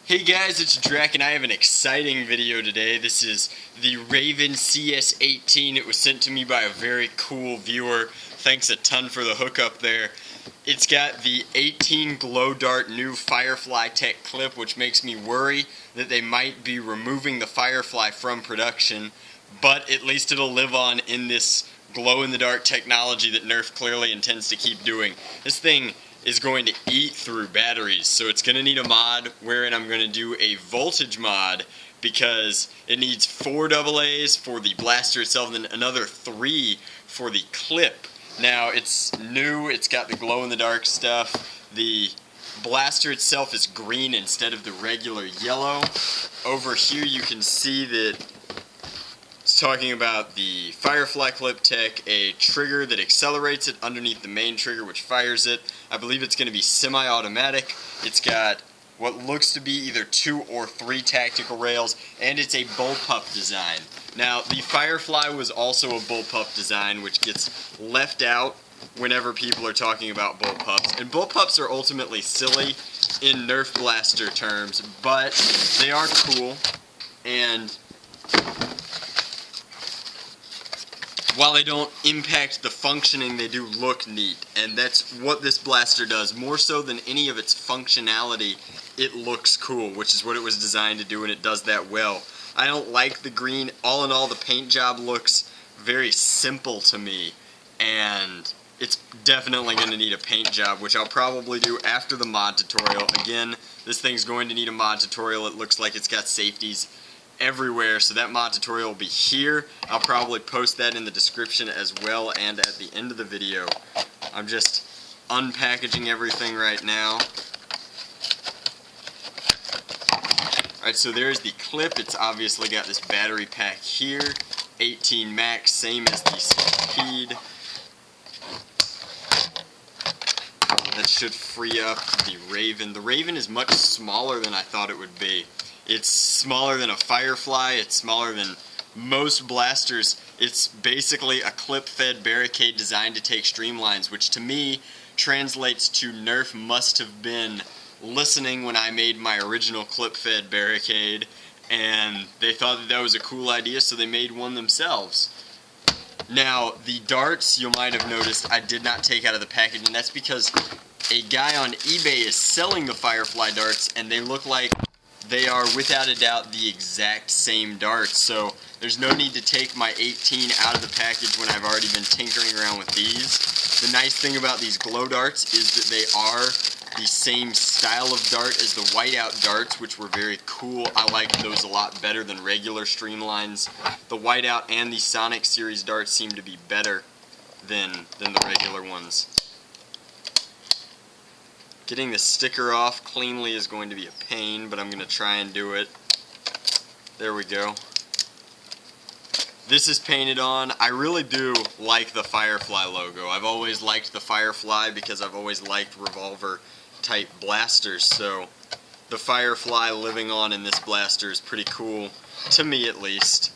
Hey guys, it's Drac and I have an exciting video today. This is the Raven CS18. It was sent to me by a very cool viewer. Thanks a ton for the hookup there. It's got the 18 glow dart new Firefly Tech clip, which makes me worry that they might be removing the Firefly from production, but at least it'll live on in this glow-in-the-dark technology that Nerf clearly intends to keep doing. This thing is going to eat through batteries, so it's going to need a mod wherein I'm going to do a voltage mod because it needs 4 AA's for the blaster itself and then another 3 for the clip. Now it's new, it's got the glow-in-the-dark stuff. The blaster itself is green instead of the regular yellow. Over here you can see that it's talking about the Firefly Clip Tech, a trigger that accelerates it underneath the main trigger which fires it. I believe it's going to be semi-automatic. It's got what looks to be either 2 or 3 tactical rails, and it's a bullpup design. Now, the Firefly was also a bullpup design, which gets left out whenever people are talking about bullpups. And bullpups are ultimately silly in Nerf blaster terms, but they are cool, and while they don't impact the functioning, they do look neat, and that's what this blaster does. More so than any of its functionality, it looks cool, which is what it was designed to do, and it does that well. I don't like the green. All in all, the paint job looks very simple to me, and it's definitely going to need a paint job, which I'll probably do after the mod tutorial. Again, this thing's going to need a mod tutorial. It looks like it's got safeties everywhere, so that mod tutorial will be here. I'll probably post that in the description as well and at the end of the video. I'm just unpackaging everything right now. Alright, so there's the clip. It's obviously got this battery pack here. 18 max, same as the Speed. That should free up the Raven. The Raven is much smaller than I thought it would be. It's smaller than a Firefly, it's smaller than most blasters. It's basically a clip-fed barricade designed to take streamlines, which to me translates to Nerf must have been listening when I made my original clip-fed barricade, and they thought that that was a cool idea, so they made one themselves. Now, the darts, you might have noticed, I did not take out of the package, and that's because a guy on eBay is selling the Firefly darts, and they look like they are without a doubt the exact same darts, so there's no need to take my 18 out of the package when I've already been tinkering around with these. The nice thing about these glow darts is that they are the same style of dart as the whiteout darts, which were very cool. I like those a lot better than regular streamlines. The whiteout and the Sonic series darts seem to be better than the regular ones. Getting the sticker off cleanly is going to be a pain, but I'm going to try and do it. There we go. This is painted on. I really do like the Firefly logo. I've always liked the Firefly because I've always liked revolver type blasters, so the Firefly living on in this blaster is pretty cool, to me at least.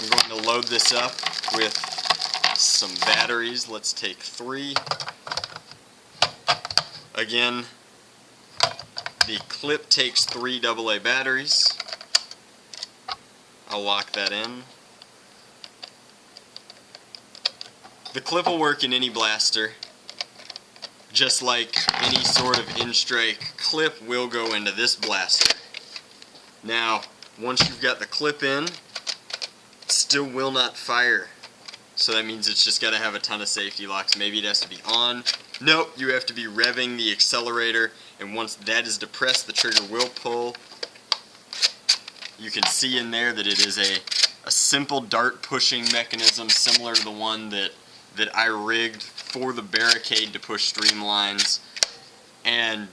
I'm going to load this up with some batteries. Let's take 3. Again, the clip takes 3 AA batteries. I'll lock that in. The clip will work in any blaster, just like any sort of in-strike clip will go into this blaster. Now, once you've got the clip in, it still will not fire. So that means it's just got to have a ton of safety locks. Maybe it has to be on. Nope, you have to be revving the accelerator, and once that is depressed, the trigger will pull. You can see in there that it is a simple dart pushing mechanism similar to the one that I rigged for the barricade to push streamlines. And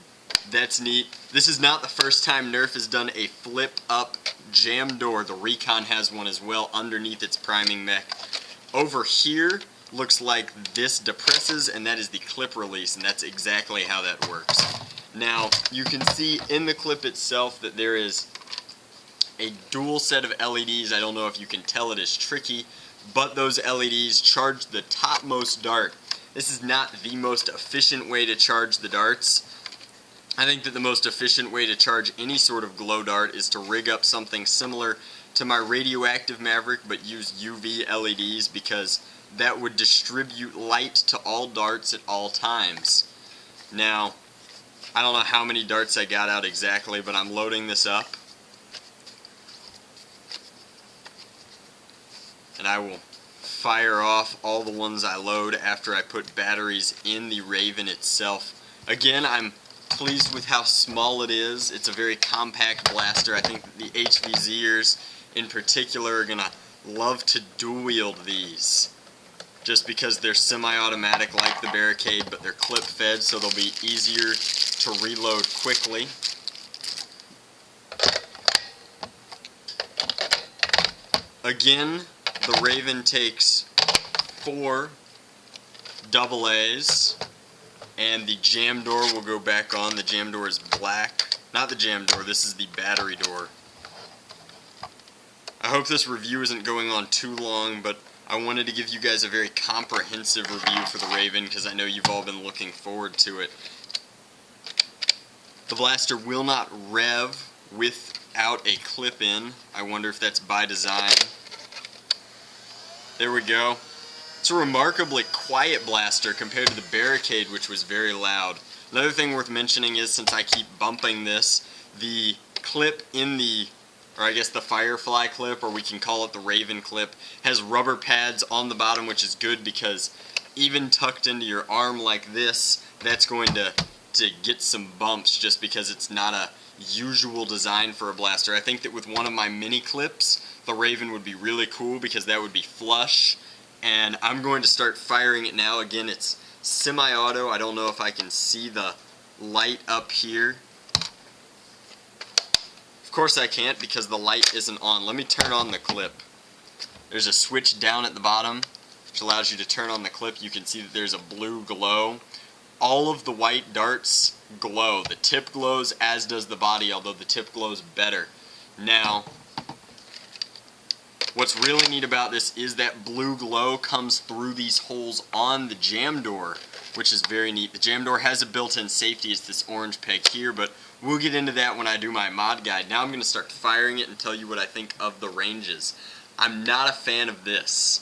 that's neat. This is not the first time Nerf has done a flip up jam door. The Recon has one as well underneath its priming mech. Over here looks like this depresses, and that is the clip release, and that's exactly how that works. Now, you can see in the clip itself that there is a dual set of LEDs. I don't know if you can tell, it is tricky, but those LEDs charge the topmost dart. This is not the most efficient way to charge the darts, I think that the most efficient way to charge any sort of glow dart is to rig up something similar to my radioactive Maverick, but use UV LEDs, because that would distribute light to all darts at all times. Now, I don't know how many darts I got out exactly, but I'm loading this up. And I will fire off all the ones I load after I put batteries in the Raven itself. Again, I'm pleased with how small it is. It's a very compact blaster. I think the HVZers in particular are going to love to dual wield these, just because they're semi-automatic like the Barricade, but they're clip fed, so they'll be easier to reload quickly. Again, the Raven takes 4 AA's, and the jam door will go back on. The jam door is black. Not the jam door, this is the battery door. I hope this review isn't going on too long, but I wanted to give you guys a very comprehensive review for the Raven, because I know you've all been looking forward to it. The blaster will not rev without a clip-in. I wonder if that's by design. There we go. It's a remarkably quiet blaster compared to the Barricade, which was very loud. Another thing worth mentioning is, since I keep bumping this, the clip in the, or I guess the Firefly clip, or we can call it the Raven clip, has rubber pads on the bottom, which is good, because even tucked into your arm like this, that's going to get some bumps, just because it's not a usual design for a blaster. I think that with one of my mini clips, the Raven would be really cool, because that would be flush. And I'm going to start firing it now. Again, it's semi-auto. I don't know if I can see the light up here. Of course I can't, because the light isn't on. Let me turn on the clip. There's a switch down at the bottom which allows you to turn on the clip. You can see that there's a blue glow. All of the white darts glow. The tip glows, as does the body, although the tip glows better. Now, what's really neat about this is that blue glow comes through these holes on the jam door, which is very neat. The jam door has a built-in safety. It's this orange peg here, but we'll get into that when I do my mod guide. Now I'm going to start firing it and tell you what I think of the ranges. I'm not a fan of this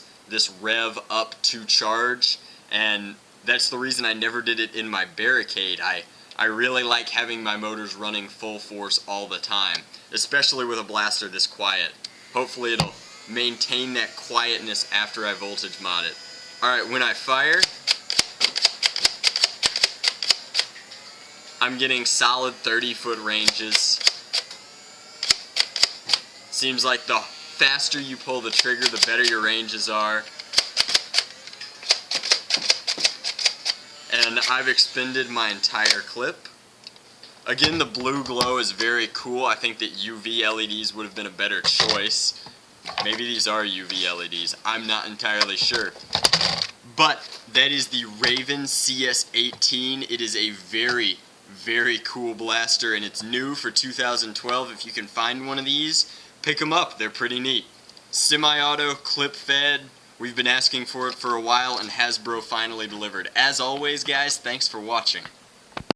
rev up to charge, and that's the reason I never did it in my Barricade. I really like having my motors running full force all the time, especially with a blaster this quiet. Hopefully it'll maintain that quietness after I voltage mod it. Alright, when I fire, I'm getting solid 30-foot ranges. Seems like the faster you pull the trigger, the better your ranges are. And I've expended my entire clip. Again, the blue glow is very cool. I think that UV LEDs would have been a better choice. Maybe these are UV LEDs. I'm not entirely sure. But that is the Raven CS18. It is a very, very cool blaster, and it's new for 2012. If you can find one of these, pick them up. They're pretty neat. Semi-auto, clip-fed. We've been asking for it for a while, and Hasbro finally delivered. As always, guys, thanks for watching.